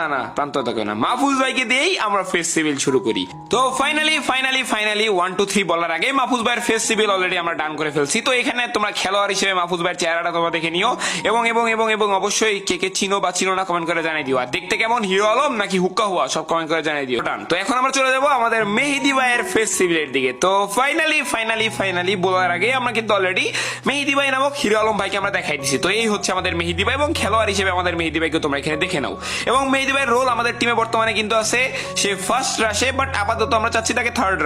না না প্রান্তদা কেউ না, মাহফুজ ভাইকে দিয়েই আমরা ফেস সিভিল শুরু করি। তো ফাইনালি 1 2 3 বলার আগে মাহফুজ ভাইয়ের ফেস সিভিল অলরেডি আমরা ডান করে ফেলছি। তো এখানে তোমরা খেলোয়াড় হিসেবে মাহফুজ ভাইয়ের চেহারাটা তোমরা দেখে নিও এবং এবং এবং এবং অবশ্যই কে কে চিনো বা চিনো না কমেন্ট করে জানিয়ে দিও। আর দেখতে কেমন, হিরো আলম নাকি হুক্কা হুয়া, সব কমেন্ট করে জানিয়ে দিও। তো এখন আমরা চলে যাবো আমাদের মেহেদি ভাইয়ের ফেস সিভিলের দিকে। তো ফাইনালি বলার আগে আমরা কিন্তু অলরেডি মেহেদি ভাই নামক হিরো আলম ভাইকে আমরা দেখাই দিছি। তো এই হচ্ছে আমাদের মেহেদি ভাই এবং খেলোয়াড় হিসেবে আমাদের মেহেদি ভাইকে তোমরা এখানে দেখে নাও। এবং মেহেদি ভাইয়ের রোল আমাদের টিমে বর্তমানে কিন্তু আছে সে ফার্স্ট রাশে, বাট আপাতত আমরা চাচ্ছি তাকে থার্ড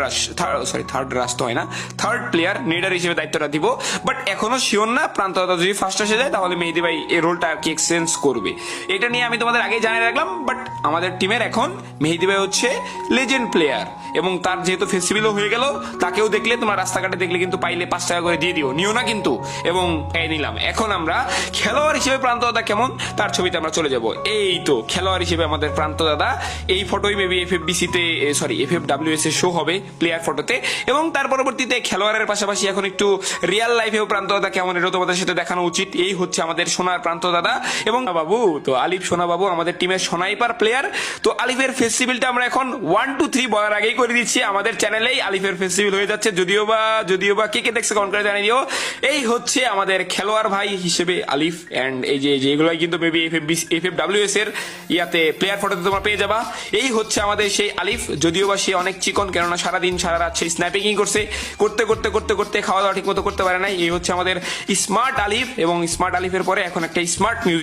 রাশ তো হয় না, থার্ড প্লেয়ার নিডার হিসেবে দায়িত্বটা দিব। বাট এখনো শিওর না, প্রান্তদা যদি ফার্স্ট রাশে যায় তাহলে মেহেদি ভাই এই রোলটা আর কি এক্সচেঞ্জ করবে। এটা নিয়ে আমি তোমাদের আগে জানিয়ে রাখলাম। বাট আমাদের টিমের এখন মেহেদি ভাই হচ্ছে লেজেন্ড প্লেয়ার এবং তার যেহেতু ফেস্টিভ্যালও হয়ে গেল, তাকেও দেখলে তোমরা রাস্তাঘাটে দেখলে কিন্তু পাইলে 5 টাকা করে দিয়ে দিও, নিও না কিন্তু। এবং এই নিলাম। এখন আমরা খেলোয়াড় হিসেবে প্রান্তদাদা কেমন তার ছবিতে আমরা চলে যাব। এই তো খেলোয়াড় হিসেবে আমাদের প্রান্তদাদা, এই ফটোই মেবি FFWS এ শো হবে প্লেয়ার ফটোতে। এবং তার পরবর্তীতে খেলোয়াড়ের পাশাপাশি এখন একটু রিয়েল লাইফেও প্রান্তদাদা কেমন এটা তোমাদের সাথে দেখানো উচিত। এই হচ্ছে আমাদের সোনার প্রান্তদাদা এবং বাবু, তো আলিফ সোনা বাবু আমাদের টিমের সোনাইপার প্লেয়ার। তো আলিফের ফেস্টিভ্যালটা আমরা এখন 1 2 3 বলার আগেই করে দিচ্ছি। আমাদের চ্যানেলেই আলিফের ফেস্টিভ্যাল হয়ে যাচ্ছে, যদিও বা কে কে দেখছে কমেন্ট করে জানিয়ে দিও। এই হচ্ছে আমাদের খেলোয়াড় ভাই হিসেবে আলিফ। এন্ড এই যে যেগুলোই কিন্তু মেবি FFWS এর ইয়াতে প্লেয়ার ফটোতে তোমরা পেয়ে যাবা। এই হচ্ছে আমাদের সেই আলিফ, যদিও বা সে অনেক চিকন, কেননা সারাদিন সারা রাত সেই স্ন্যাপিং করতে খাওয়া দাওয়া ঠিক মতো করতে পারে নাই। এই হচ্ছে আমাদের স্মার্ট আলিফ এবং স্মার্ট আলিফের পরে এখন একটা স্মার্ট মিউজিক